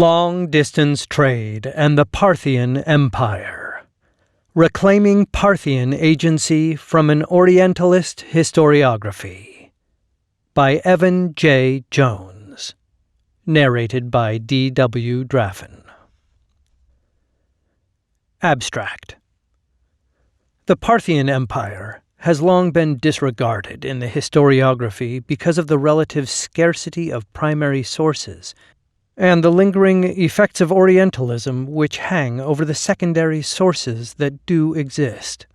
Long-distance trade and the Parthian Empire. Reclaiming Parthian agency from an Orientalist historiography. By Evan J. Jones. Narrated by D.W. Draffin. Abstract. The Parthian Empire has long been disregarded in the historiography because of the relative scarcity of primary sources and the lingering effects of Orientalism which hang over the secondary sources that do exist.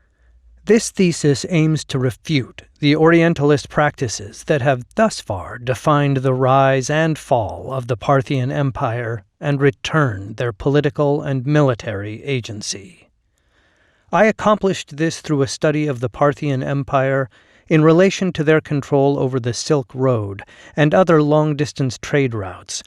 This thesis aims to refute the Orientalist practices that have thus far defined the rise and fall of the Parthian Empire and return their political and military agency. I accomplished this through a study of the Parthian Empire in relation to their control over the Silk Road and other long-distance trade routes,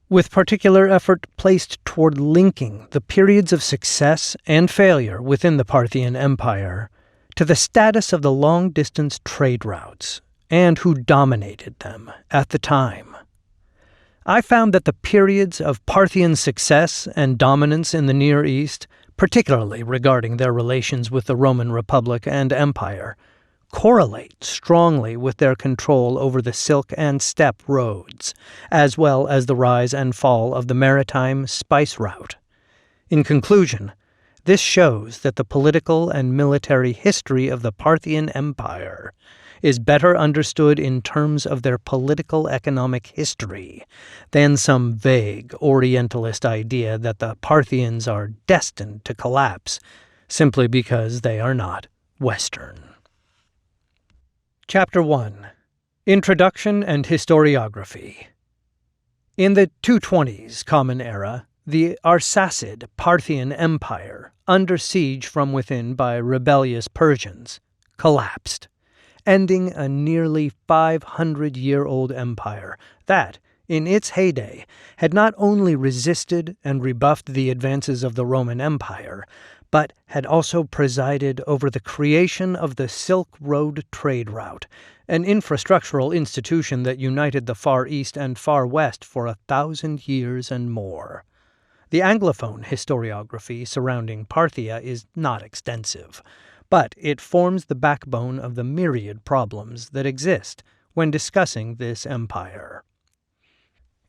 with particular effort placed toward linking the periods of success and failure within the Parthian Empire to the status of the long-distance trade routes and who dominated them at the time. I found that the periods of Parthian success and dominance in the Near East, particularly regarding their relations with the Roman Republic and Empire, correlate strongly with their control over the Silk and Steppe roads, as well as the rise and fall of the maritime spice route. In conclusion, this shows that the political and military history of the Parthian Empire is better understood in terms of their political-economic history than some vague Orientalist idea that the Parthians are destined to collapse simply because they are not Western. Chapter 1. Introduction and Historiography. In the 220s Common Era, the Arsacid Parthian Empire, under siege from within by rebellious Persians, collapsed, ending a nearly 500-year-old empire that, in its heyday, had not only resisted and rebuffed the advances of the Roman Empire, but had also presided over the creation of the Silk Road trade route, an infrastructural institution that united the Far East and Far West for 1,000 years and more. The Anglophone historiography surrounding Parthia is not extensive, but it forms the backbone of the myriad problems that exist when discussing this empire.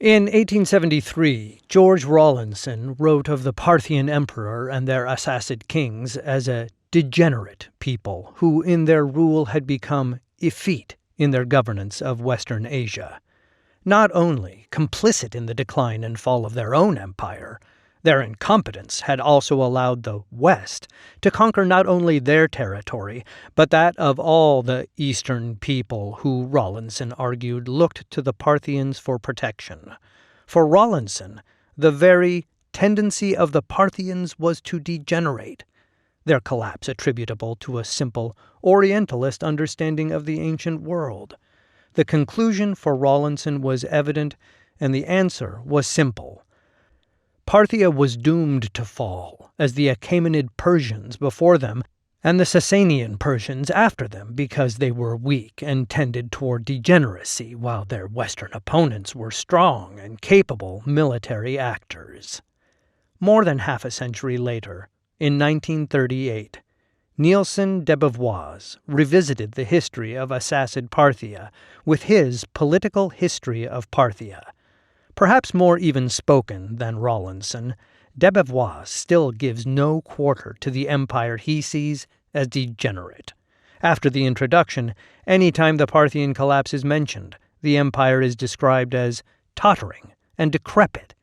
In 1873, George Rawlinson wrote of the Parthian emperor and their Arsacid kings as a degenerate people who in their rule had become effete in their governance of Western Asia. Not only complicit in the decline and fall of their own empire, their incompetence had also allowed the West to conquer not only their territory, but that of all the Eastern people who, Rawlinson argued, looked to the Parthians for protection. For Rawlinson, the very tendency of the Parthians was to degenerate, their collapse attributable to a simple Orientalist understanding of the ancient world. The conclusion for Rawlinson was evident, and the answer was simple. Parthia was doomed to fall, as the Achaemenid Persians before them and the Sasanian Persians after them, because they were weak and tended toward degeneracy, while their Western opponents were strong and capable military actors. More than half a century later, in 1938, Nielsen de Beauvois revisited the history of Arsacid Parthia with his Political History of Parthia. Perhaps more even-spoken than Rawlinson, de Beauvois still gives no quarter to the empire he sees as degenerate. After the introduction, any time the Parthian collapse is mentioned, the empire is described as tottering and decrepit,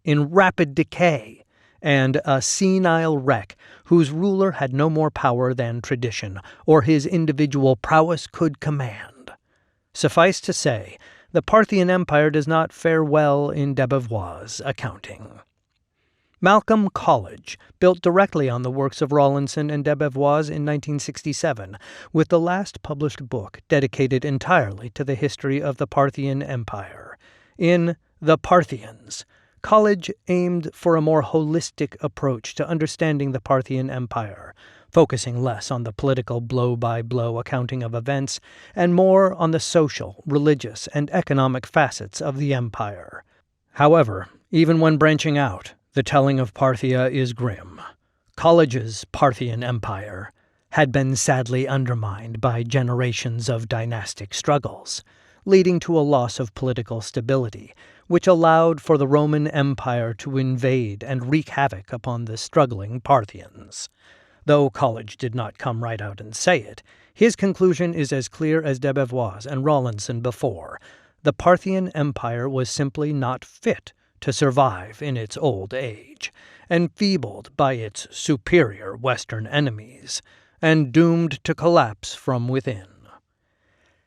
in rapid decay, and a senile wreck whose ruler had no more power than tradition or his individual prowess could command. Suffice to say, the Parthian Empire does not fare well in de Beauvois' accounting. Malcolm College built directly on the works of Rawlinson and de Beauvois in 1967, with the last published book dedicated entirely to the history of the Parthian Empire. In The Parthians, College aimed for a more holistic approach to understanding the Parthian Empire, focusing less on the political blow-by-blow accounting of events and more on the social, religious, and economic facets of the empire. However, Even when branching out, the telling of Parthia is grim. Colege's Parthian Empire had been sadly undermined by generations of dynastic struggles, leading to a loss of political stability, which allowed for the Roman Empire to invade and wreak havoc upon the struggling Parthians. Though College did not come right out and say it, his conclusion is as clear as de Beauvois and Rawlinson before. The Parthian Empire was simply not fit to survive in its old age, enfeebled by its superior Western enemies, and doomed to collapse from within.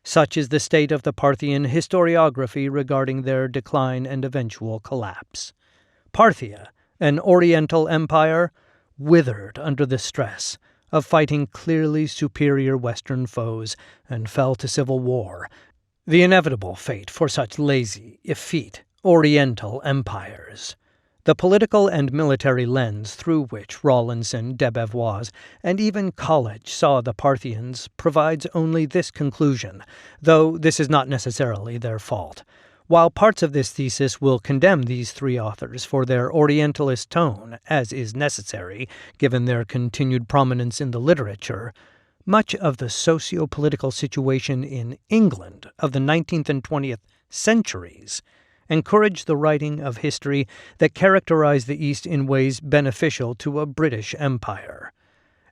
Such is the state of the Parthian historiography regarding their decline and eventual collapse. Parthia, an Oriental empire, withered under the stress of fighting clearly superior Western foes and fell to civil war, the inevitable fate for such lazy, effete Oriental empires. The political and military lens through which Rawlinson, de Beauvois, and even College saw the Parthians provides only this conclusion, though this is not necessarily their fault. While parts of this thesis will condemn these three authors for their Orientalist tone, as is necessary given their continued prominence in the literature, much of the socio-political situation in England of the 19th and 20th centuries encouraged the writing of history that characterized the East in ways beneficial to a British Empire.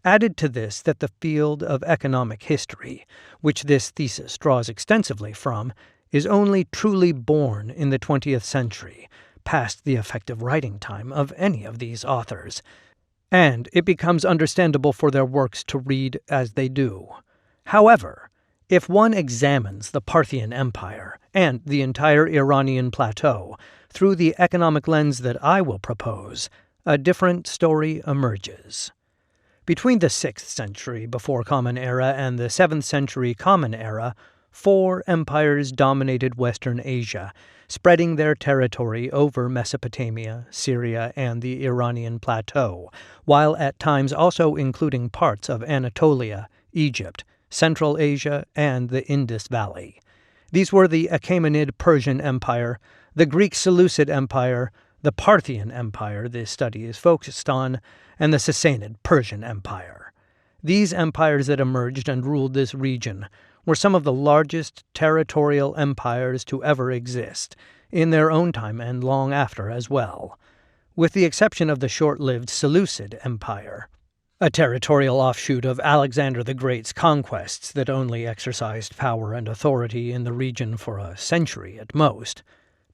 Added to this that the field of economic history, which this thesis draws extensively from, is only truly born in the 20th century, past the effective writing time of any of these authors, and it becomes understandable for their works to read as they do. However, if one examines the Parthian Empire and the entire Iranian plateau through the economic lens that I will propose, a different story emerges. Between the 6th century before Common Era and the 7th century Common Era, 4 empires dominated Western Asia, spreading their territory over Mesopotamia, Syria, and the Iranian plateau, while at times also including parts of Anatolia, Egypt, Central Asia, and the Indus Valley. These were the Achaemenid Persian Empire, the Greek Seleucid Empire, the Parthian Empire this study is focused on, and the Sasanian Persian Empire. These empires that emerged and ruled this region were some of the largest territorial empires to ever exist, in their own time and long after as well, with the exception of the short-lived Seleucid Empire, a territorial offshoot of Alexander the Great's conquests that only exercised power and authority in the region for a century at most.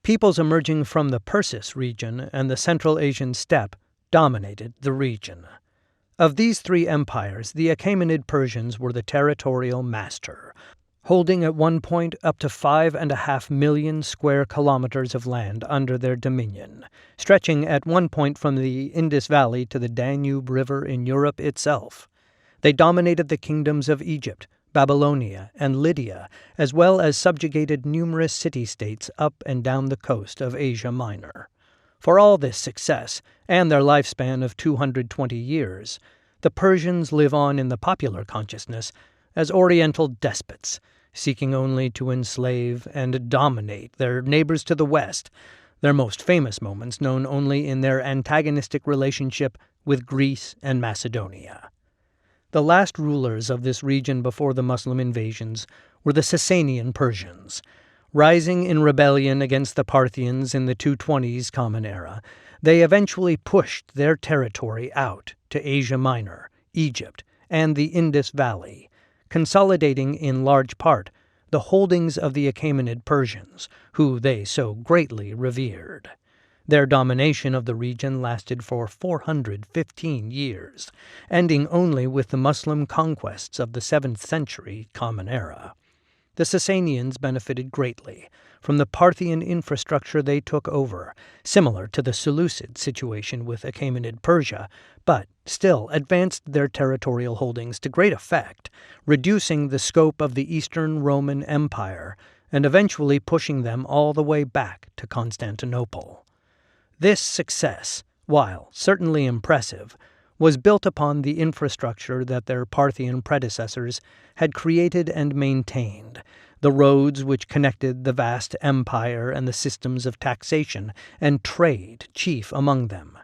Peoples emerging from the Persis region and the Central Asian steppe dominated the region. Of these 3 empires, the Achaemenid Persians were the territorial master, holding at one point up to 5.5 million square kilometers of land under their dominion, stretching at one point from the Indus Valley to the Danube River in Europe itself. They dominated the kingdoms of Egypt, Babylonia, and Lydia, as well as subjugated numerous city-states up and down the coast of Asia Minor. For all this success, and their lifespan of 220 years, the Persians live on in the popular consciousness as Oriental despots, seeking only to enslave and dominate their neighbors to the west, their most famous moments known only in their antagonistic relationship with Greece and Macedonia. The last rulers of this region before the Muslim invasions were the Sasanian Persians. Rising in rebellion against the Parthians in the 220s Common Era, they eventually pushed their territory out to Asia Minor, Egypt, and the Indus Valley, consolidating in large part the holdings of the Achaemenid Persians, who they so greatly revered. Their domination of the region lasted for 415 years, ending only with the Muslim conquests of the 7th century Common Era. The Sasanians benefited greatly from the Parthian infrastructure they took over, similar to the Seleucid situation with Achaemenid Persia, but still advanced their territorial holdings to great effect, reducing the scope of the Eastern Roman Empire and eventually pushing them all the way back to Constantinople. This success, while certainly impressive, was built upon the infrastructure that their Parthian predecessors had created and maintained, the roads which connected the vast empire and the systems of taxation and trade chief among them.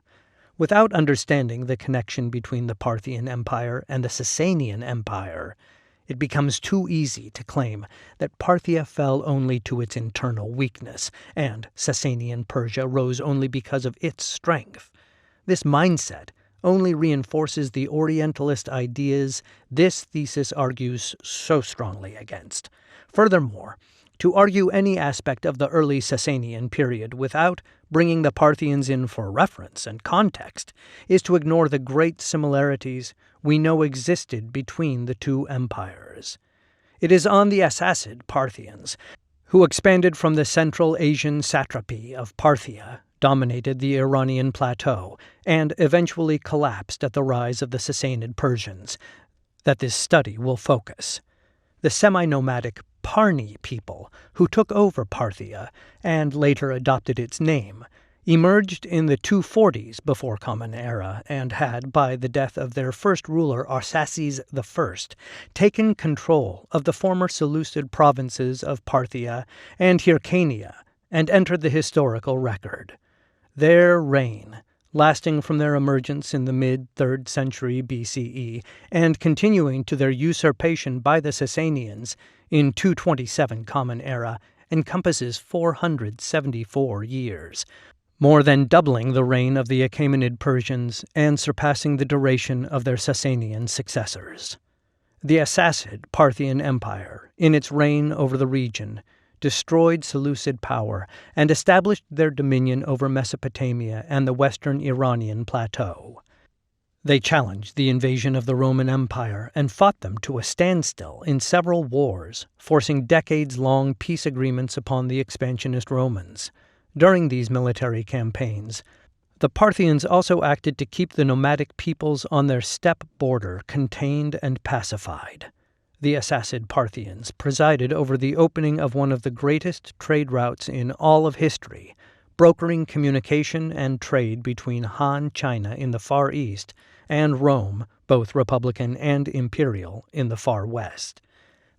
Without understanding the connection between the Parthian Empire and the Sasanian Empire, it becomes too easy to claim that Parthia fell only to its internal weakness, and Sasanian Persia rose only because of its strength. This mindset only reinforces the Orientalist ideas this thesis argues so strongly against. Furthermore, to argue any aspect of the early Sasanian period without bringing the Parthians in for reference and context is to ignore the great similarities we know existed between the two empires. It is on the Achaemenid Parthians, who expanded from the Central Asian satrapy of Parthia, dominated the Iranian plateau, and eventually collapsed at the rise of the Sasanian Persians, that this study will focus. The semi-nomadic Parni people, who took over Parthia and later adopted its name, emerged in the 240s before Common Era and had, by the death of their first ruler Arsaces I, taken control of the former Seleucid provinces of Parthia and Hyrcania and entered the historical record. Their reign, lasting from their emergence in the mid-3rd century BCE and continuing to their usurpation by the Sasanians in 227 Common Era, encompasses 474 years, more than doubling the reign of the Achaemenid Persians and surpassing the duration of their Sasanian successors. The Achaemenid Parthian Empire, in its reign over the region, destroyed Seleucid power and established their dominion over Mesopotamia and the western Iranian plateau. They challenged the invasion of the Roman Empire and fought them to a standstill in several wars, forcing decades-long peace agreements upon the expansionist Romans. During these military campaigns, the Parthians also acted to keep the nomadic peoples on their steppe border contained and pacified. The Achaemenid Parthians presided over the opening of one of the greatest trade routes in all of history, brokering communication and trade between Han China in the Far East and Rome, both republican and imperial, in the Far West.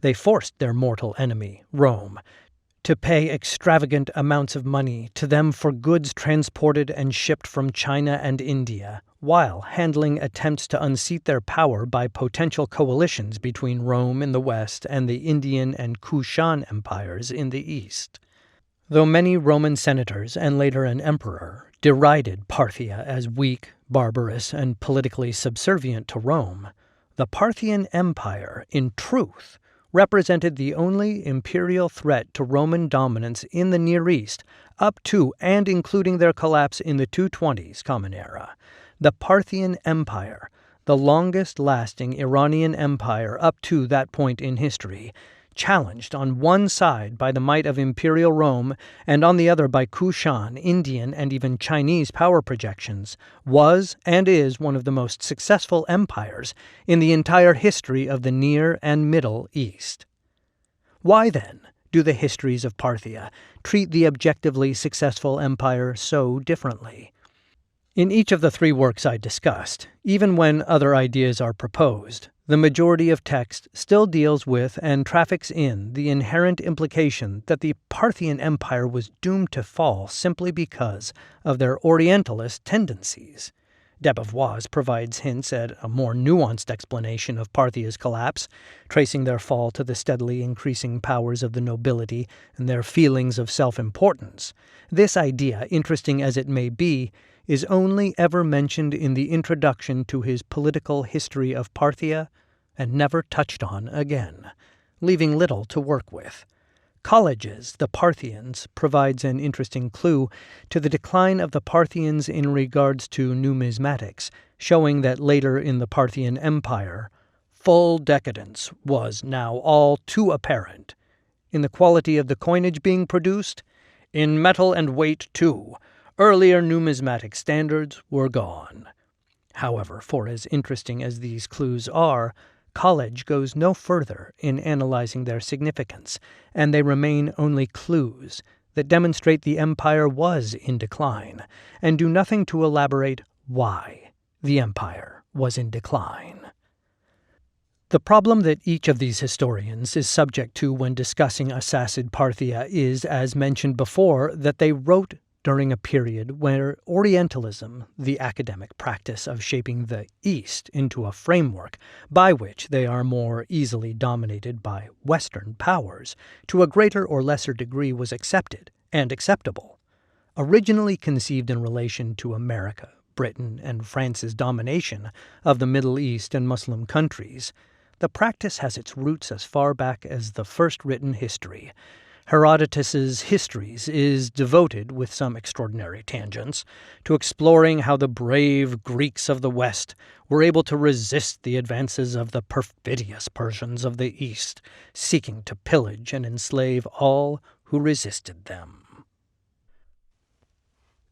They forced their mortal enemy, Rome, to pay extravagant amounts of money to them for goods transported and shipped from China and India, while handling attempts to unseat their power by potential coalitions between Rome in the west and the Indian and Kushan empires in the east. Though many Roman senators and later an emperor derided Parthia as weak, barbarous, and politically subservient to Rome, the Parthian Empire, in truth, represented the only imperial threat to Roman dominance in the Near East up to and including their collapse in the 220s Common Era. The Parthian Empire, the longest-lasting Iranian empire up to that point in history, challenged on one side by the might of imperial Rome and on the other by Kushan, Indian, and even Chinese power projections, was and is one of the most successful empires in the entire history of the Near and Middle East. Why, then, do the histories of Parthia treat the objectively successful empire so differently? In each of the three works I discussed, even when other ideas are proposed, the majority of text still deals with and traffics in the inherent implication that the Parthian Empire was doomed to fall simply because of their Orientalist tendencies. De Beauvois provides hints at a more nuanced explanation of Parthia's collapse, tracing their fall to the steadily increasing powers of the nobility and their feelings of self-importance. This idea, interesting as it may be, is only ever mentioned in the introduction to his political history of Parthia and never touched on again, leaving little to work with. Colleges, the Parthians, provides an interesting clue to the decline of the Parthians in regards to numismatics, showing that later in the Parthian Empire, full decadence was now all too apparent. In the quality of the coinage being produced, in metal and weight too, earlier numismatic standards were gone. However, for as interesting as these clues are, College goes no further in analyzing their significance, and they remain only clues that demonstrate the empire was in decline, and do nothing to elaborate why the empire was in decline. The problem that each of these historians is subject to when discussing Achaemenid Parthia is, as mentioned before, that they wrote during a period where Orientalism, the academic practice of shaping the East into a framework by which they are more easily dominated by Western powers, to a greater or lesser degree was accepted and acceptable. Originally conceived in relation to America, Britain, and France's domination of the Middle East and Muslim countries, the practice has its roots as far back as the first written history. Herodotus's Histories is devoted, with some extraordinary tangents, to exploring how the brave Greeks of the West were able to resist the advances of the perfidious Persians of the East, seeking to pillage and enslave all who resisted them.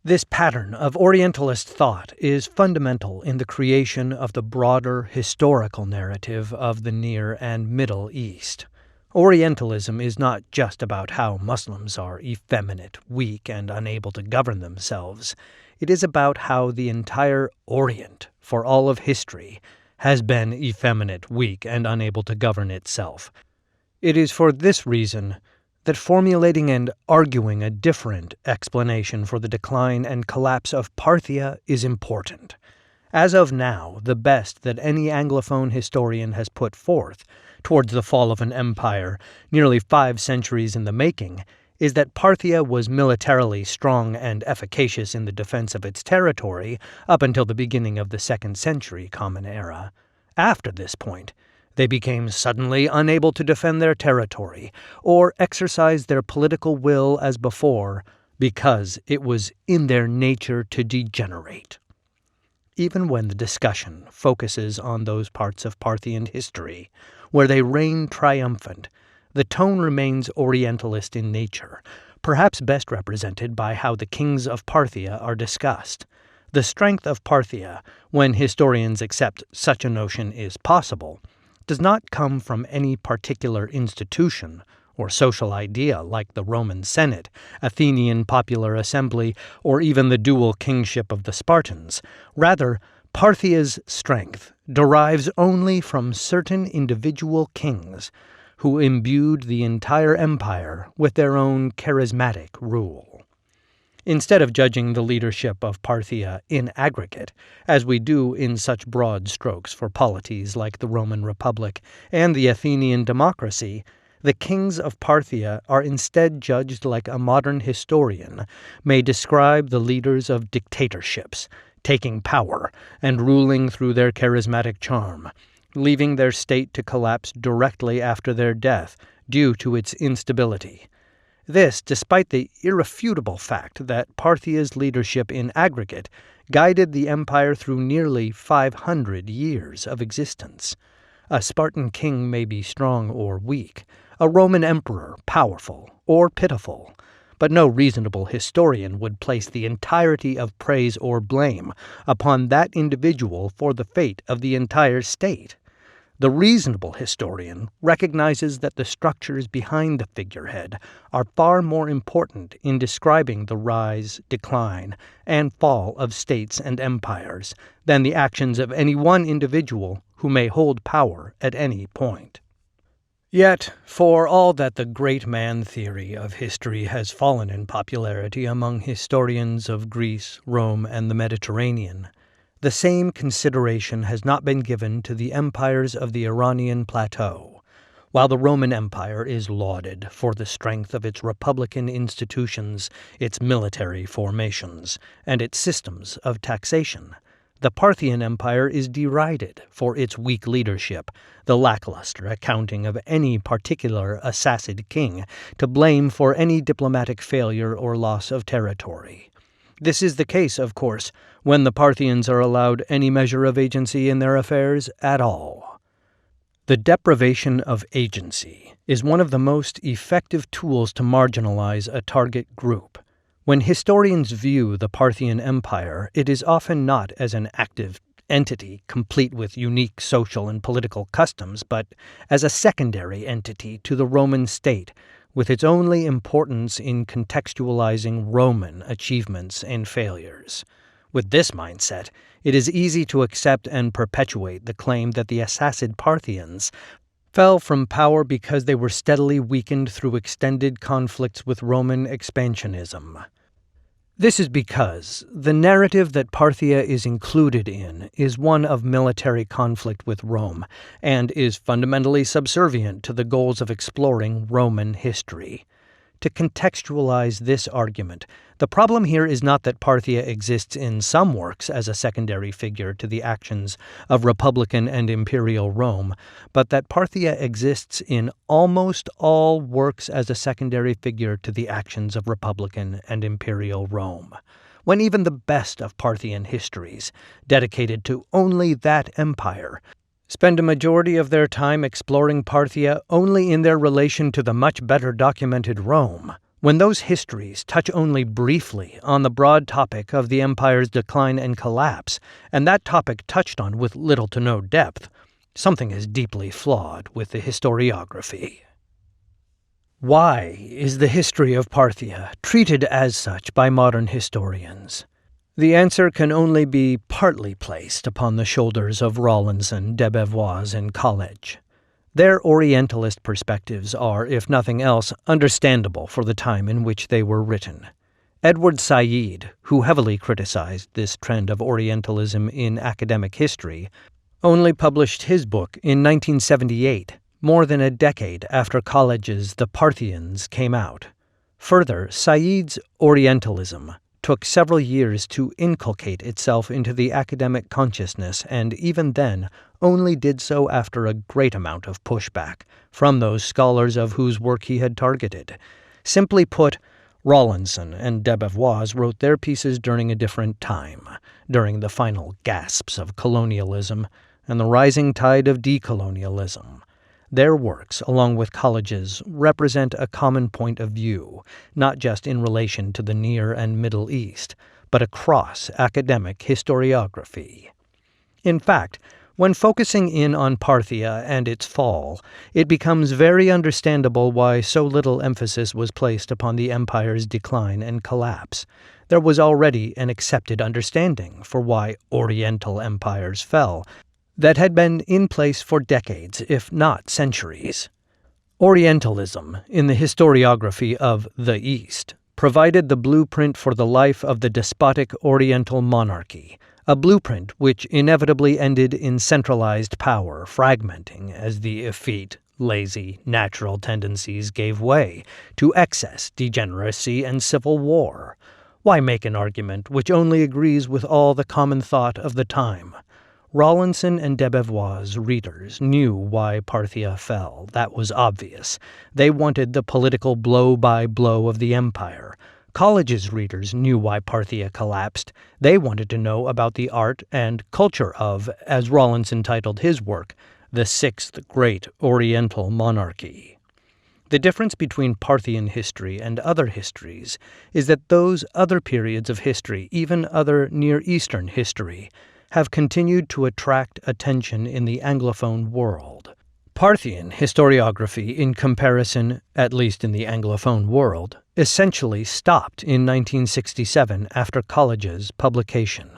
This pattern of Orientalist thought is fundamental in the creation of the broader historical narrative of the Near and Middle East. Orientalism is not just about how Muslims are effeminate, weak, and unable to govern themselves. It is about how the entire Orient, for all of history, has been effeminate, weak, and unable to govern itself. It is for this reason that formulating and arguing a different explanation for the decline and collapse of Parthia is important. As of now, the best that any Anglophone historian has put forth towards the fall of an empire nearly 5 centuries in the making is that Parthia was militarily strong and efficacious in the defense of its territory up until the beginning of the 2nd century Common Era. After this point, they became suddenly unable to defend their territory or exercise their political will as before because it was in their nature to degenerate. Even when the discussion focuses on those parts of Parthian history where they reign triumphant, the tone remains Orientalist in nature, perhaps best represented by how the kings of Parthia are discussed. The strength of Parthia, when historians accept such a notion is possible, does not come from any particular institution or social idea like the Roman Senate, Athenian popular assembly, or even the dual kingship of the Spartans. Rather, Parthia's strength derives only from certain individual kings who imbued the entire empire with their own charismatic rule. Instead of judging the leadership of Parthia in aggregate, as we do in such broad strokes for polities like the Roman Republic and the Athenian democracy, the kings of Parthia are instead judged like a modern historian may describe the leaders of dictatorships, taking power and ruling through their charismatic charm, leaving their state to collapse directly after their death due to its instability. This despite the irrefutable fact that Parthia's leadership in aggregate guided the empire through nearly 500 years of existence. A Spartan king may be strong or weak, a Roman emperor powerful or pitiful, but no reasonable historian would place the entirety of praise or blame upon that individual for the fate of the entire state. The reasonable historian recognizes that the structures behind the figurehead are far more important in describing the rise, decline, and fall of states and empires than the actions of any one individual who may hold power at any point. Yet, for all that the great man theory of history has fallen in popularity among historians of Greece, Rome, and the Mediterranean, the same consideration has not been given to the empires of the Iranian plateau. While the Roman Empire is lauded for the strength of its republican institutions, its military formations, and its systems of taxation, the Parthian Empire is derided for its weak leadership, the lackluster accounting of any particular Achaemenid king to blame for any diplomatic failure or loss of territory. This is the case, of course, when the Parthians are allowed any measure of agency in their affairs at all. The deprivation of agency is one of the most effective tools to marginalize a target group. When historians view the Parthian Empire, it is often not as an active entity complete with unique social and political customs, but as a secondary entity to the Roman state, with its only importance in contextualizing Roman achievements and failures. With this mindset, it is easy to accept and perpetuate the claim that the Achaemenid Parthians fell from power because they were steadily weakened through extended conflicts with Roman expansionism. This is because the narrative that Parthia is included in is one of military conflict with Rome and is fundamentally subservient to the goals of exploring Roman history. To contextualize this argument, the problem here is not that Parthia exists in some works as a secondary figure to the actions of Republican and Imperial Rome, but that Parthia exists in almost all works as a secondary figure to the actions of Republican and Imperial Rome, when even the best of Parthian histories, dedicated to only that empire, spend a majority of their time exploring Parthia only in their relation to the much better documented Rome. When those histories touch only briefly on the broad topic of the empire's decline and collapse, and that topic touched on with little to no depth, something is deeply flawed with the historiography. Why is the history of Parthia treated as such by modern historians? The answer can only be partly placed upon the shoulders of Rawlinson, de Beauvois, and College. Their Orientalist perspectives are, if nothing else, understandable for the time in which they were written. Edward Said, who heavily criticized this trend of Orientalism in academic history, only published his book in 1978, more than a decade after College's The Parthians came out. Further, Said's Orientalism took several years to inculcate itself into the academic consciousness, and even then only did so after a great amount of pushback from those scholars of whose work he had targeted. Simply put, Rawlinson and de Beauvois wrote their pieces during a different time, during the final gasps of colonialism and the rising tide of decolonialism. Their works, along with College's, represent a common point of view, not just in relation to the Near and Middle East, but across academic historiography. In fact, when focusing in on Parthia and its fall, it becomes very understandable why so little emphasis was placed upon the empire's decline and collapse. There was already an accepted understanding for why Oriental empires fell, that had been in place for decades, if not centuries. Orientalism, in the historiography of the East, provided the blueprint for the life of the despotic Oriental monarchy, a blueprint which inevitably ended in centralized power fragmenting as the effete, lazy, natural tendencies gave way to excess, degeneracy, and civil war. Why make an argument which only agrees with all the common thought of the time? Rawlinson and de Beauvois' readers knew why Parthia fell. That was obvious. They wanted the political blow-by-blow of the empire. College's readers knew why Parthia collapsed. They wanted to know about the art and culture of, as Rawlinson titled his work, the Sixth Great Oriental Monarchy. The difference between Parthian history and other histories is that those other periods of history, even other Near Eastern history, have continued to attract attention in the Anglophone world. Parthian historiography, in comparison, at least in the Anglophone world, essentially stopped in 1967 after College's publication.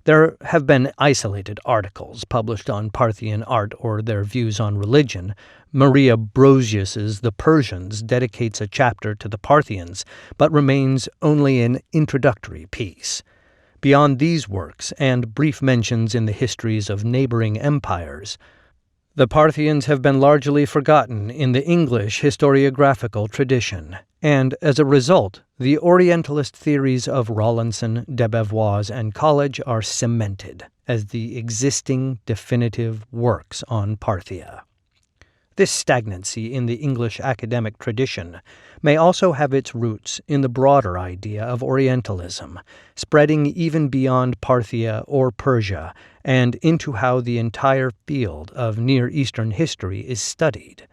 There have been isolated articles published on Parthian art or their views on religion. Maria Brosius's The Persians dedicates a chapter to the Parthians, but remains only an introductory piece. Beyond these works and brief mentions in the histories of neighboring empires, the Parthians have been largely forgotten in the English historiographical tradition, and as a result, the Orientalist theories of Rawlinson, de Beauvois, and College are cemented as the existing definitive works on Parthia. This stagnancy in the English academic tradition may also have its roots in the broader idea of Orientalism, spreading even beyond Parthia or Persia and into how the entire field of Near Eastern history is studied.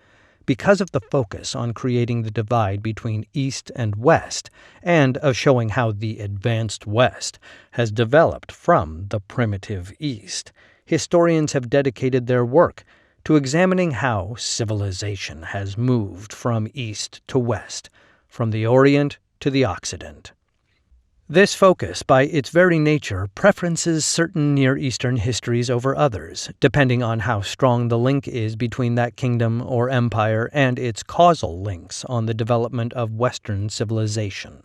Because of the focus on creating the divide between East and West, and of showing how the advanced West has developed from the primitive East, historians have dedicated their work to examining how civilization has moved from East to West, from the Orient to the Occident. This focus, by its very nature, preferences certain Near Eastern histories over others, depending on how strong the link is between that kingdom or empire and its causal links on the development of Western civilization.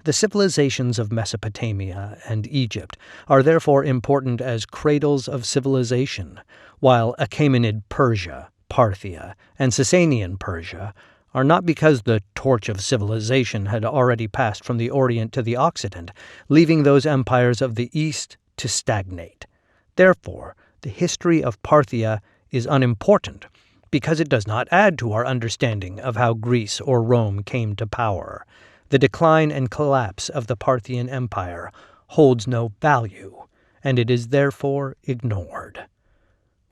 The civilizations of Mesopotamia and Egypt are therefore important as cradles of civilization, while Achaemenid Persia, Parthia, and Sasanian Persia are not, because the torch of civilization had already passed from the Orient to the Occident, leaving those empires of the East to stagnate. Therefore, the history of Parthia is unimportant, because it does not add to our understanding of how Greece or Rome came to power. The decline and collapse of the Parthian Empire holds no value, and it is therefore ignored.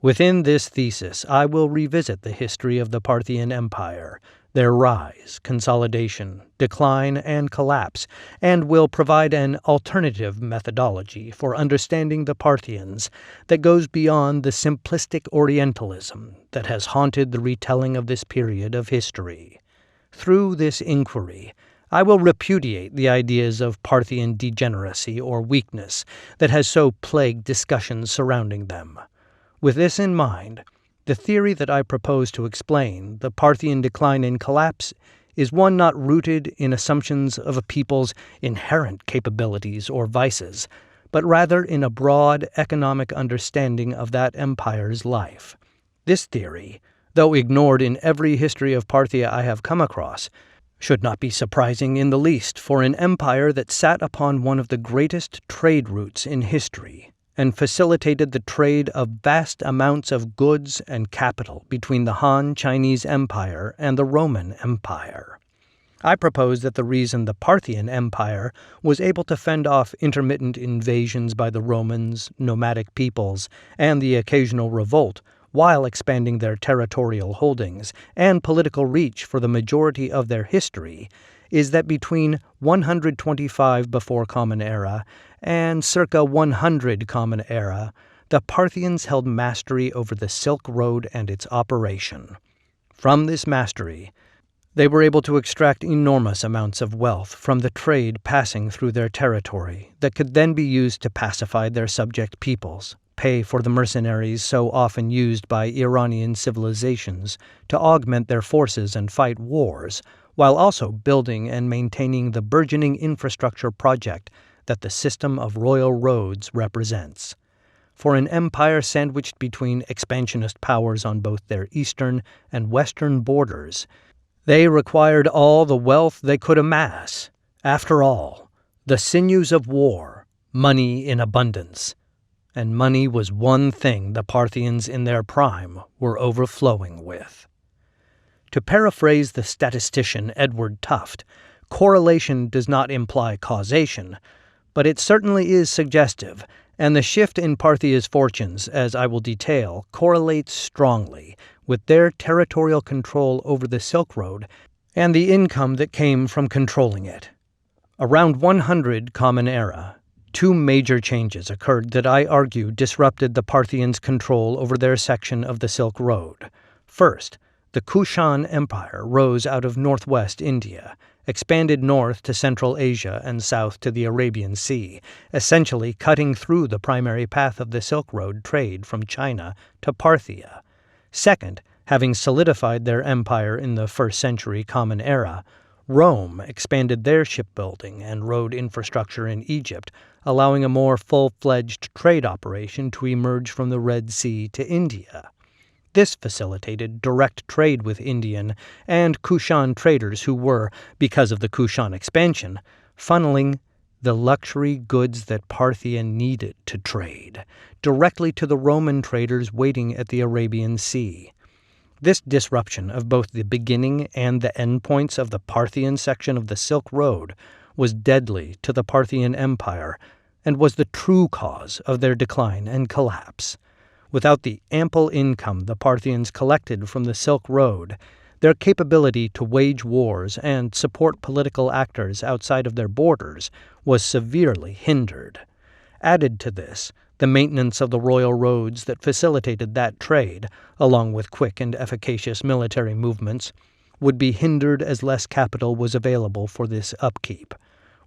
Within this thesis, I will revisit the history of the Parthian Empire, their rise, consolidation, decline, and collapse, and will provide an alternative methodology for understanding the Parthians that goes beyond the simplistic Orientalism that has haunted the retelling of this period of history. Through this inquiry, I will repudiate the ideas of Parthian degeneracy or weakness that has so plagued discussions surrounding them. With this in mind, the theory that I propose to explain, the Parthian decline and collapse, is one not rooted in assumptions of a people's inherent capabilities or vices, but rather in a broad economic understanding of that empire's life. This theory, though ignored in every history of Parthia I have come across, should not be surprising in the least for an empire that sat upon one of the greatest trade routes in history and facilitated the trade of vast amounts of goods and capital between the Han Chinese Empire and the Roman Empire. I propose that the reason the Parthian Empire was able to fend off intermittent invasions by the Romans, nomadic peoples, and the occasional revolt while expanding their territorial holdings and political reach for the majority of their history is that between 125 before Common Era and circa 100 Common Era, the Parthians held mastery over the Silk Road and its operation. From this mastery, they were able to extract enormous amounts of wealth from the trade passing through their territory that could then be used to pacify their subject peoples, pay for the mercenaries so often used by Iranian civilizations to augment their forces and fight wars, while also building and maintaining the burgeoning infrastructure project that the system of royal roads represents. For an empire sandwiched between expansionist powers on both their eastern and western borders, they required all the wealth they could amass. After all, the sinews of war, money in abundance. And money was one thing the Parthians in their prime were overflowing with. To paraphrase the statistician Edward Tufte, correlation does not imply causation, but it certainly is suggestive, and the shift in Parthia's fortunes, as I will detail, correlates strongly with their territorial control over the Silk Road and the income that came from controlling it. Around 100 Common Era, two major changes occurred that I argue disrupted the Parthians' control over their section of the Silk Road. First, the Kushan Empire rose out of northwest India, expanded north to Central Asia and south to the Arabian Sea, essentially cutting through the primary path of the Silk Road trade from China to Parthia. Second, having solidified their empire in the 1st century Common Era, Rome expanded their shipbuilding and road infrastructure in Egypt, allowing a more full-fledged trade operation to emerge from the Red Sea to India. This facilitated direct trade with Indian and Kushan traders who were, because of the Kushan expansion, funneling the luxury goods that Parthia needed to trade directly to the Roman traders waiting at the Arabian Sea. This disruption of both the beginning and the endpoints of the Parthian section of the Silk Road was deadly to the Parthian Empire and was the true cause of their decline and collapse. Without the ample income the Parthians collected from the Silk Road, their capability to wage wars and support political actors outside of their borders was severely hindered. Added to this, the maintenance of the royal roads that facilitated that trade, along with quick and efficacious military movements, would be hindered as less capital was available for this upkeep.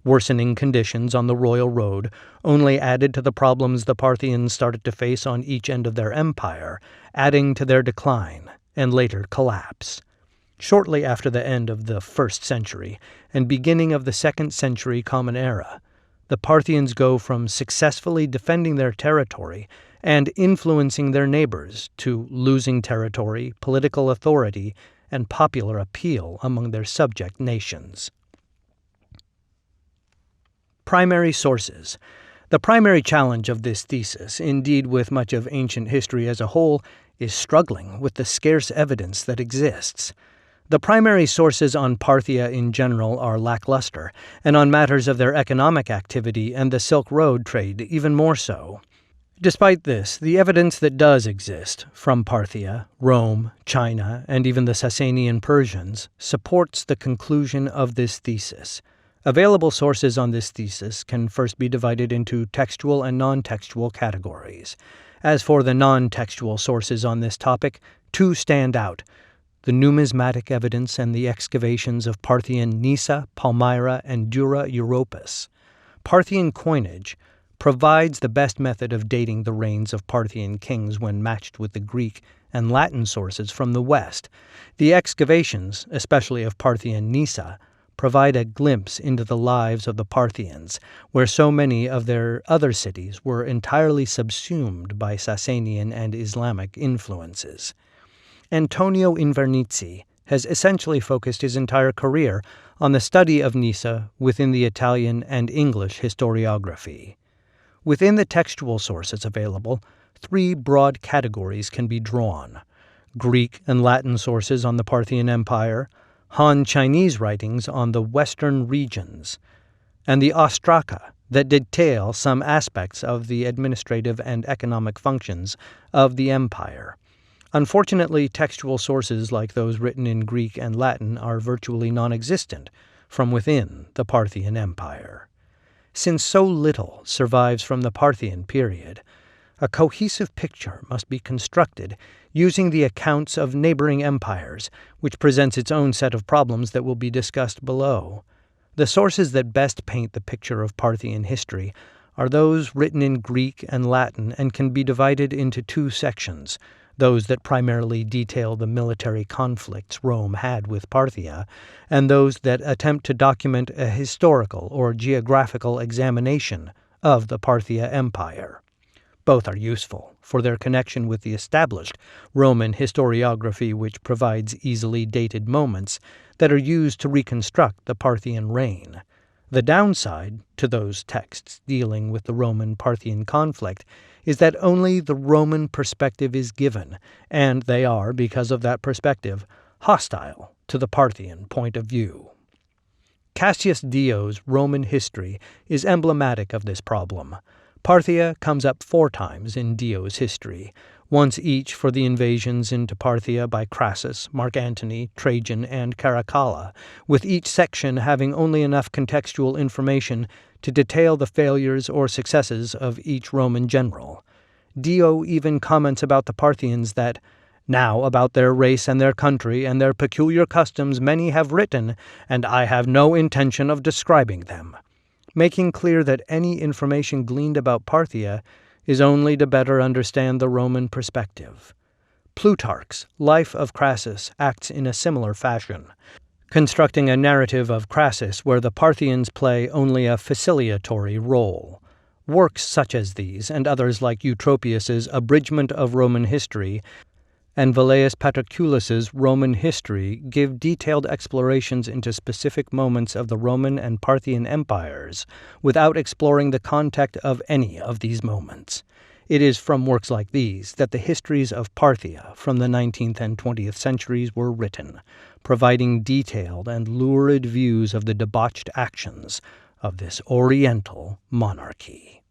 Worsening conditions on the royal road only added to the problems the Parthians started to face on each end of their empire, adding to their decline and later collapse. Shortly after the end of the 1st century and beginning of the 2nd century Common Era, the Parthians go from successfully defending their territory and influencing their neighbors to losing territory, political authority, and popular appeal among their subject nations. Primary sources. The primary challenge of this thesis, indeed with much of ancient history as a whole, is struggling with the scarce evidence that exists. The primary sources on Parthia in general are lackluster, and on matters of their economic activity and the Silk Road trade even more so. Despite this, the evidence that does exist from Parthia, Rome, China, and even the Sasanian Persians supports the conclusion of this thesis. Available sources on this thesis can first be divided into textual and non-textual categories. As for the non-textual sources on this topic, two stand out: the numismatic evidence and the excavations of Parthian Nisa, Palmyra, and Dura Europus. Parthian coinage provides the best method of dating the reigns of Parthian kings when matched with the Greek and Latin sources from the West. The excavations, especially of Parthian Nisa, provide a glimpse into the lives of the Parthians, where so many of their other cities were entirely subsumed by Sasanian and Islamic influences. Antonio Invernizzi has essentially focused his entire career on the study of Nisa within the Italian and English historiography. Within the textual sources available, three broad categories can be drawn: Greek and Latin sources on the Parthian Empire, Han Chinese writings on the Western regions, and the Ostraka that detail some aspects of the administrative and economic functions of the empire. Unfortunately, textual sources like those written in Greek and Latin are virtually non-existent from within the Parthian Empire. Since so little survives from the Parthian period, a cohesive picture must be constructed using the accounts of neighboring empires, which presents its own set of problems that will be discussed below. The sources that best paint the picture of Parthian history are those written in Greek and Latin and can be divided into two sections: those that primarily detail the military conflicts Rome had with Parthia, and those that attempt to document a historical or geographical examination of the Parthia Empire. Both are useful for their connection with the established Roman historiography, which provides easily dated moments that are used to reconstruct the Parthian reign. The downside to those texts dealing with the Roman-Parthian conflict is that only the Roman perspective is given, and they are, because of that perspective, hostile to the Parthian point of view. Cassius Dio's Roman history is emblematic of this problem. Parthia comes up 4 times in Dio's history, once each for the invasions into Parthia by Crassus, Mark Antony, Trajan, and Caracalla, with each section having only enough contextual information to detail the failures or successes of each Roman general. Dio even comments about the Parthians that, "Now about their race and their country and their peculiar customs many have written, and I have no intention of describing them," making clear that any information gleaned about Parthia is only to better understand the Roman perspective. Plutarch's Life of Crassus acts in a similar fashion, constructing a narrative of Crassus where the Parthians play only a facilitatory role. Works such as these, and others like Eutropius's Abridgment of Roman History and Velleius Paterculus's Roman History, give detailed explorations into specific moments of the Roman and Parthian empires without exploring the context of any of these moments. It is from works like these that the histories of Parthia from the 19th and 20th centuries were written, providing detailed and lurid views of the debauched actions of this Oriental monarchy.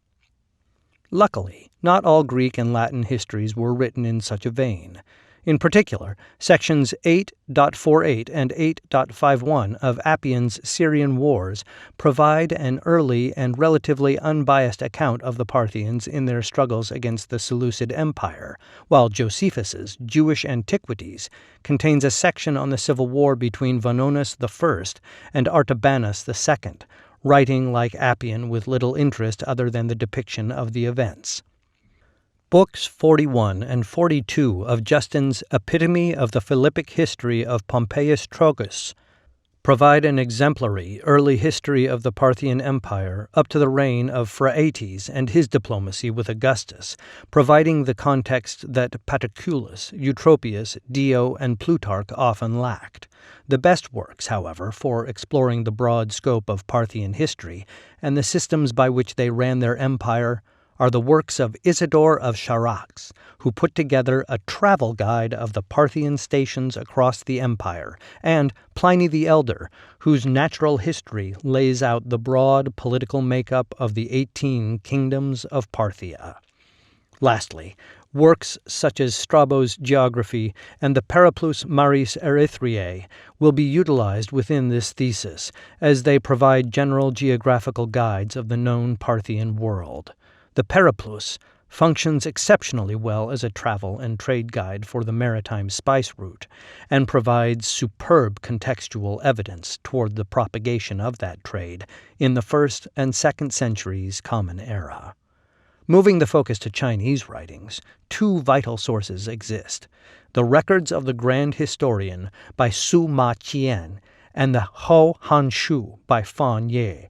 Luckily, not all Greek and Latin histories were written in such a vein. In particular, sections 8.48 and 8.51 of Appian's Syrian Wars provide an early and relatively unbiased account of the Parthians in their struggles against the Seleucid Empire, while Josephus's Jewish Antiquities contains a section on the civil war between Vonones I and Artabanus II, writing like Appian with little interest other than the depiction of the events. Books 41 and 42 of Justin's Epitome of the Philippic History of Pompeius Trogus provide an exemplary early history of the Parthian Empire up to the reign of Phraates and his diplomacy with Augustus, providing the context that Paterculus, Eutropius, Dio, and Plutarch often lacked. The best works, however, for exploring the broad scope of Parthian history and the systems by which they ran their empire are the works of Isidore of Charax, who put together a travel guide of the Parthian stations across the empire, and Pliny the Elder, whose natural history lays out the broad political makeup of the 18 kingdoms of Parthia. Lastly, works such as Strabo's Geography and the Periplus Maris Erythraeae will be utilized within this thesis, as they provide general geographical guides of the known Parthian world. The Periplus functions exceptionally well as a travel and trade guide for the maritime spice route, and provides superb contextual evidence toward the propagation of that trade in the 1st and 2nd centuries Common Era. Moving the focus to Chinese writings, two vital sources exist: the Records of the Grand Historian by Sima Qian and the Hou Hanshu by Fan Ye.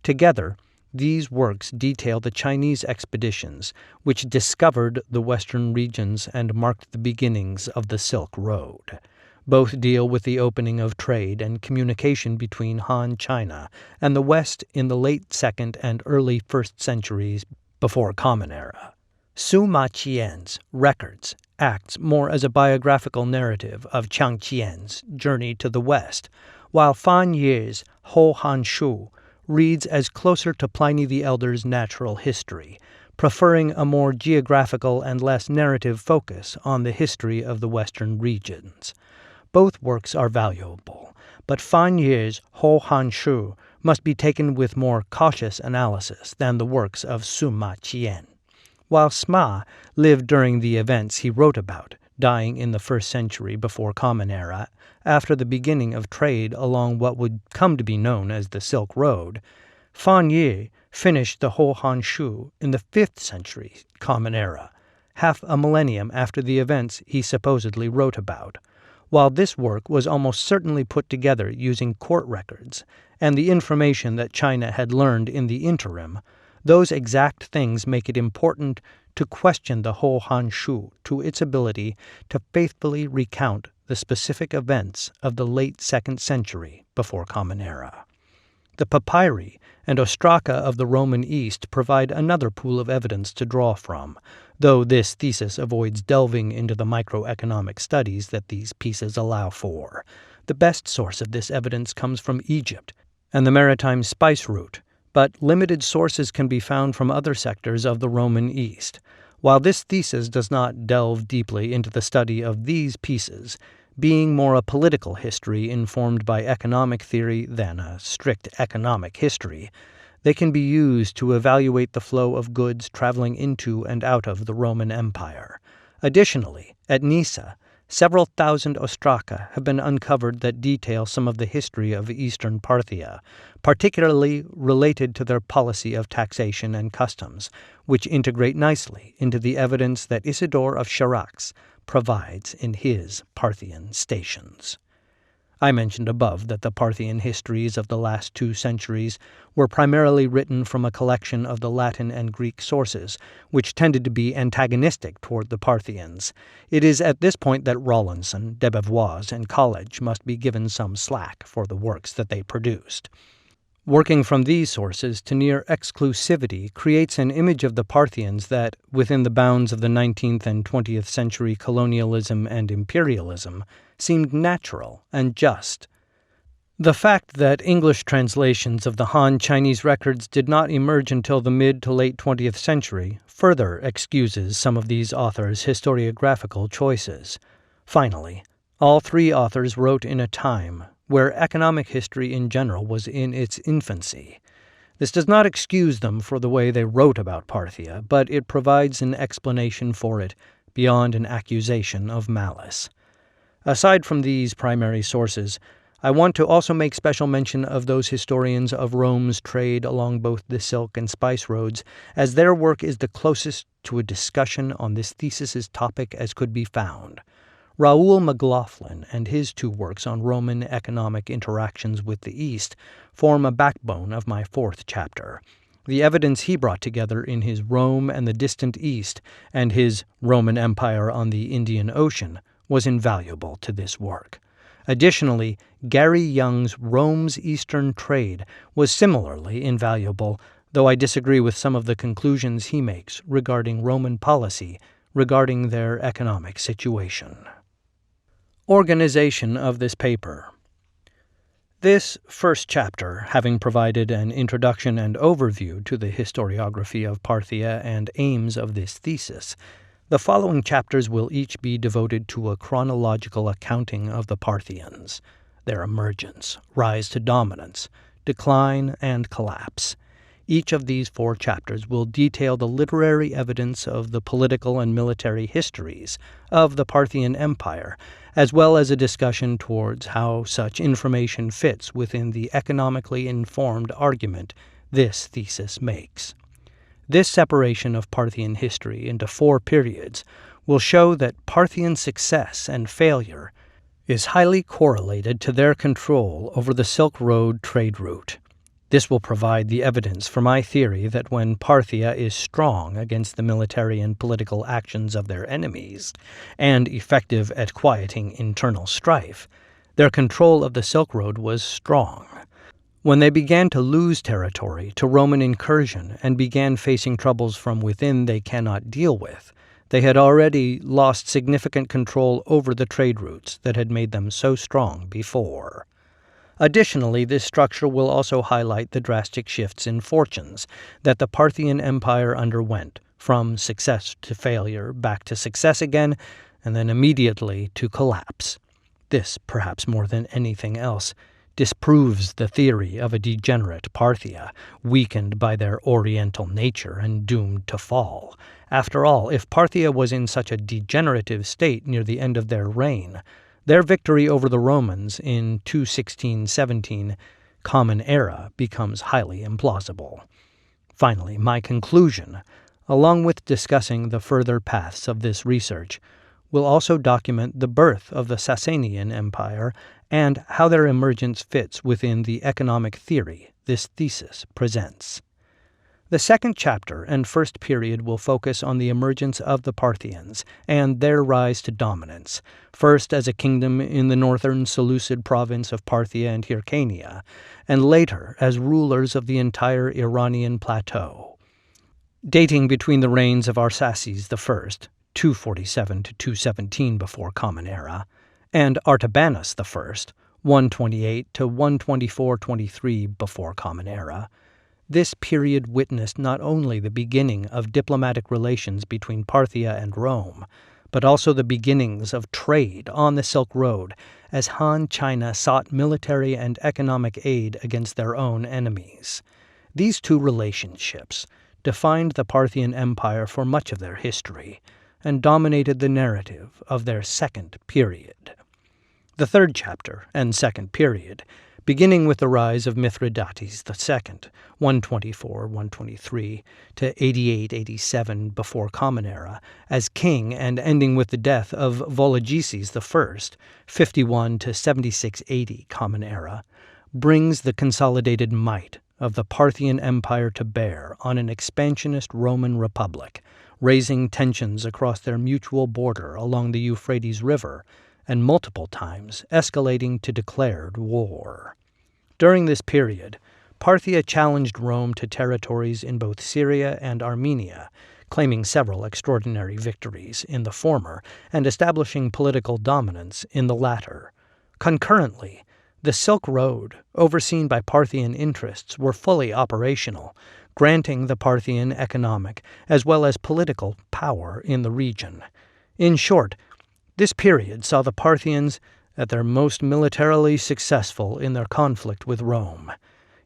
Together, these works detail the Chinese expeditions which discovered the western regions and marked the beginnings of the Silk Road. Both deal with the opening of trade and communication between Han China and the West in the late 2nd and early 1st centuries before Common Era. Sima Qian's Records acts more as a biographical narrative of Chang Qian's journey to the West, while Fan Ye's Hou Hanshu reads as closer to Pliny the Elder's natural history, preferring a more geographical and less narrative focus on the history of the western regions. Both works are valuable, but Fan Ye's Hou Hanshu must be taken with more cautious analysis than the works of Sima Qian. While Sima lived during the events he wrote about, dying in the 1st century before Common Era, after the beginning of trade along what would come to be known as the Silk Road, Fan Ye finished the Hou Hanshu in the 5th century Common Era, half a millennium after the events he supposedly wrote about. While this work was almost certainly put together using court records and the information that China had learned in the interim, those exact things make it important to question the Hou Hanshu to its ability to faithfully recount the specific events of the late 2nd century before Common Era. The papyri and ostraca of the Roman East provide another pool of evidence to draw from, though this thesis avoids delving into the microeconomic studies that these pieces allow for. The best source of this evidence comes from Egypt and the maritime spice route, but limited sources can be found from other sectors of the Roman East. While this thesis does not delve deeply into the study of these pieces, being more a political history informed by economic theory than a strict economic history, they can be used to evaluate the flow of goods traveling into and out of the Roman Empire. Additionally, at Nisa, several thousand ostraca have been uncovered that detail some of the history of Eastern Parthia, particularly related to their policy of taxation and customs, which integrate nicely into the evidence that Isidore of Charax provides in his Parthian stations. I mentioned above that the Parthian histories of the last 2 centuries were primarily written from a collection of the Latin and Greek sources, which tended to be antagonistic toward the Parthians. It is at this point that Rawlinson, de Beauvois, and College must be given some slack for the works that they produced. Working from these sources to near exclusivity creates an image of the Parthians that, within the bounds of the 19th and 20th century colonialism and imperialism, seemed natural and just. The fact that English translations of the Han Chinese records did not emerge until the mid to late 20th century further excuses some of these authors' historiographical choices. Finally, all 3 authors wrote in a time where economic history in general was in its infancy. This does not excuse them for the way they wrote about Parthia, but it provides an explanation for it beyond an accusation of malice. Aside from these primary sources, I want to also make special mention of those historians of Rome's trade along both the silk and spice roads, as their work is the closest to a discussion on this thesis's topic as could be found. Raoul McLaughlin and his 2 works on Roman economic interactions with the East form a backbone of my 4th chapter. The evidence he brought together in his Rome and the Distant East and his Roman Empire on the Indian Ocean was invaluable to this work. Additionally, Gary Young's Rome's Eastern Trade was similarly invaluable, though I disagree with some of the conclusions he makes regarding Roman policy regarding their economic situation. Organization of this paper. This first chapter, having provided an introduction and overview to the historiography of Parthia and aims of this thesis, the following chapters will each be devoted to a chronological accounting of the Parthians, their emergence, rise to dominance, decline, and collapse. Each of these 4 chapters will detail the literary evidence of the political and military histories of the Parthian Empire, as well as a discussion towards how such information fits within the economically informed argument this thesis makes. This separation of Parthian history into 4 periods will show that Parthian success and failure is highly correlated to their control over the Silk Road trade route. This will provide the evidence for my theory that when Parthia is strong against the military and political actions of their enemies, and effective at quieting internal strife, their control of the Silk Road was strong. When they began to lose territory to Roman incursion and began facing troubles from within they cannot deal with, they had already lost significant control over the trade routes that had made them so strong before. Additionally, this structure will also highlight the drastic shifts in fortunes that the Parthian Empire underwent, from success to failure, back to success again, and then immediately to collapse. This, perhaps more than anything else, disproves the theory of a degenerate Parthia, weakened by their Oriental nature and doomed to fall. After all, if Parthia was in such a degenerative state near the end of their reign, their victory over the Romans in 216-17 Common Era becomes highly implausible. Finally, my conclusion, along with discussing the further paths of this research, will also document the birth of the Sasanian Empire and how their emergence fits within the economic theory this thesis presents. The second chapter and first period will focus on the emergence of the Parthians and their rise to dominance, first as a kingdom in the northern Seleucid province of Parthia and Hyrcania, and later as rulers of the entire Iranian plateau. Dating between the reigns of Arsaces I, 247 to 217 before Common Era, and Artabanus I, 128 to 124-23 before Common Era, this period witnessed not only the beginning of diplomatic relations between Parthia and Rome, but also the beginnings of trade on the Silk Road as Han China sought military and economic aid against their own enemies. These 2 relationships defined the Parthian Empire for much of their history and dominated the narrative of their second period. The third chapter and second period, beginning with the rise of Mithridates II, 124-123 to 88-87 before Common Era, as king, and ending with the death of Vologeses I, 51 to 76-80 Common Era, brings the consolidated might of the Parthian Empire to bear on an expansionist Roman Republic, raising tensions across their mutual border along the Euphrates River, and multiple times escalating to declared war. During this period, Parthia challenged Rome to territories in both Syria and Armenia, claiming several extraordinary victories in the former and establishing political dominance in the latter. Concurrently, the Silk Road, overseen by Parthian interests, were fully operational, granting the Parthian economic as well as political power in the region. In short, this period saw the Parthians at their most militarily successful in their conflict with Rome.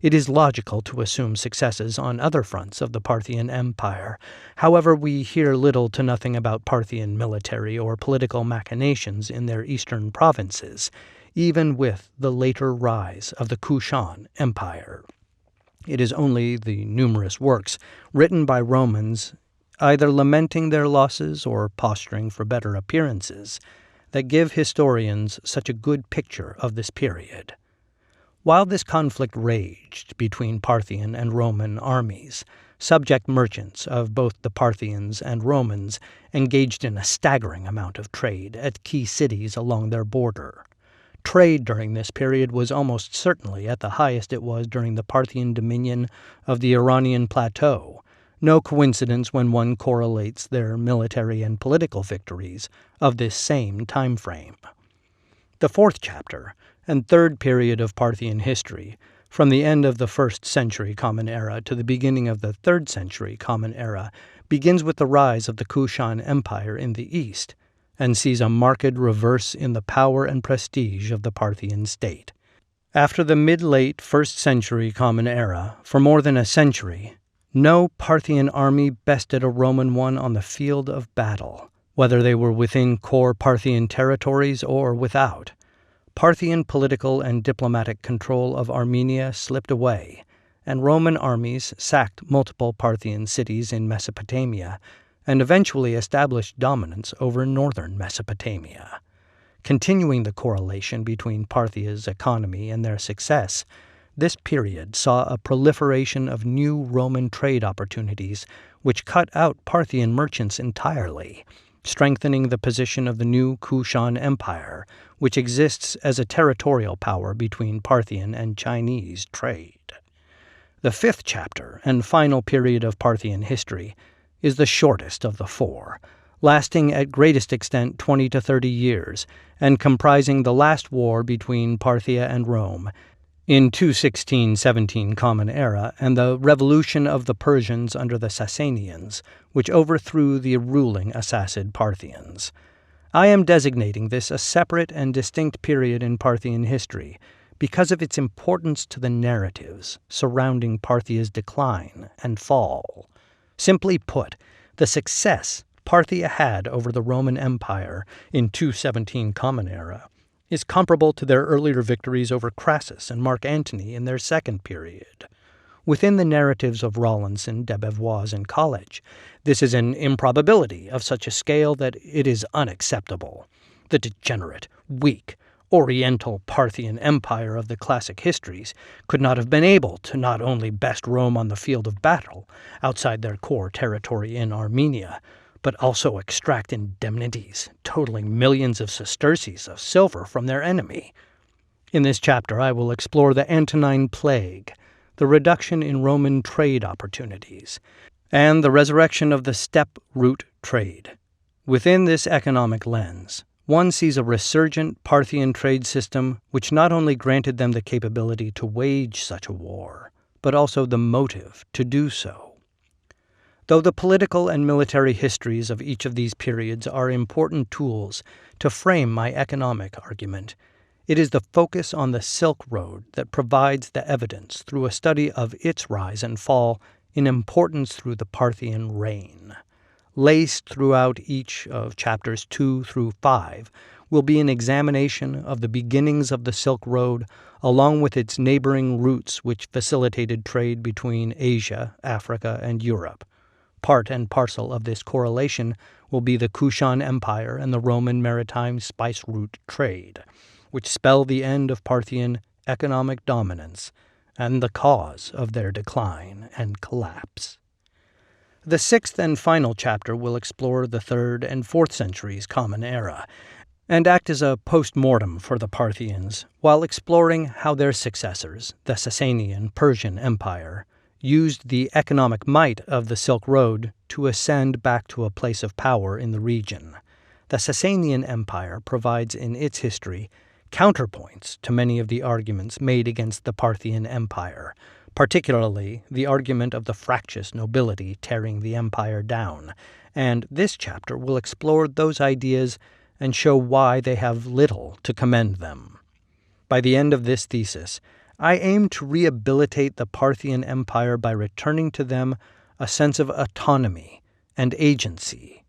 It is logical to assume successes on other fronts of the Parthian Empire. However, we hear little to nothing about Parthian military or political machinations in their eastern provinces, even with the later rise of the Kushan Empire. It is only the numerous works written by Romans, either lamenting their losses or posturing for better appearances, that give historians such a good picture of this period. While this conflict raged between Parthian and Roman armies, subject merchants of both the Parthians and Romans engaged in a staggering amount of trade at key cities along their border. Trade during this period was almost certainly at the highest it was during the Parthian dominion of the Iranian plateau. No coincidence when one correlates their military and political victories of this same time frame. The fourth chapter and third period of Parthian history, from the end of the 1st century Common Era to the beginning of the 3rd century Common Era, begins with the rise of the Kushan Empire in the east, and sees a marked reverse in the power and prestige of the Parthian state. After the mid-late 1st century Common Era, for more than a century, no Parthian army bested a Roman one on the field of battle, whether they were within core Parthian territories or without. Parthian political and diplomatic control of Armenia slipped away, and Roman armies sacked multiple Parthian cities in Mesopotamia and eventually established dominance over northern Mesopotamia. Continuing the correlation between Parthia's economy and their success, this period saw a proliferation of new Roman trade opportunities which cut out Parthian merchants entirely, strengthening the position of the new Kushan Empire, which exists as a territorial power between Parthian and Chinese trade. The 5th chapter and final period of Parthian history is the shortest of the 4, lasting at greatest extent 20 to 30 years, and comprising the last war between Parthia and Rome in 216-17 Common Era and the revolution of the Persians under the Sasanians, which overthrew the ruling Assassid Parthians. I am designating this a separate and distinct period in Parthian history because of its importance to the narratives surrounding Parthia's decline and fall. Simply put, the success Parthia had over the Roman Empire in 217 Common Era is comparable to their earlier victories over Crassus and Mark Antony in their second period. Within the narratives of Rawlinson, de Beauvois, and College, this is an improbability of such a scale that it is unacceptable. The degenerate, weak, Oriental Parthian Empire of the classic histories could not have been able to not only best Rome on the field of battle, outside their core territory in Armenia, but also extract indemnities totaling millions of sesterces of silver from their enemy. In this chapter, I will explore the Antonine Plague, the reduction in Roman trade opportunities, and the resurrection of the steppe route trade. Within this economic lens, one sees a resurgent Parthian trade system which not only granted them the capability to wage such a war, but also the motive to do so. Though the political and military histories of each of these periods are important tools to frame my economic argument, it is the focus on the Silk Road that provides the evidence through a study of its rise and fall in importance through the Parthian reign. Laced throughout each of chapters 2 through 5 will be an examination of the beginnings of the Silk Road along with its neighboring routes which facilitated trade between Asia, Africa, and Europe. Part and parcel of this correlation will be the Kushan Empire and the Roman maritime spice route trade, which spell the end of Parthian economic dominance and the cause of their decline and collapse. The 6th and final chapter will explore the 3rd and 4th centuries Common Era and act as a post-mortem for the Parthians while exploring how their successors, the Sasanian Persian Empire, used the economic might of the Silk Road to ascend back to a place of power in the region. The Sasanian Empire provides in its history counterpoints to many of the arguments made against the Parthian Empire, particularly the argument of the fractious nobility tearing the empire down, and this chapter will explore those ideas and show why they have little to commend them. By the end of this thesis, I aim to rehabilitate the Parthian Empire by returning to them a sense of autonomy and agency.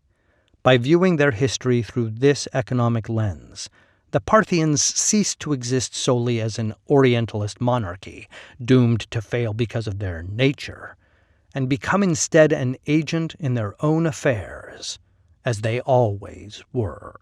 By viewing their history through this economic lens, the the Parthians ceased to exist solely as an Orientalist monarchy, doomed to fail because of their nature, and become instead an agent in their own affairs, as they always were.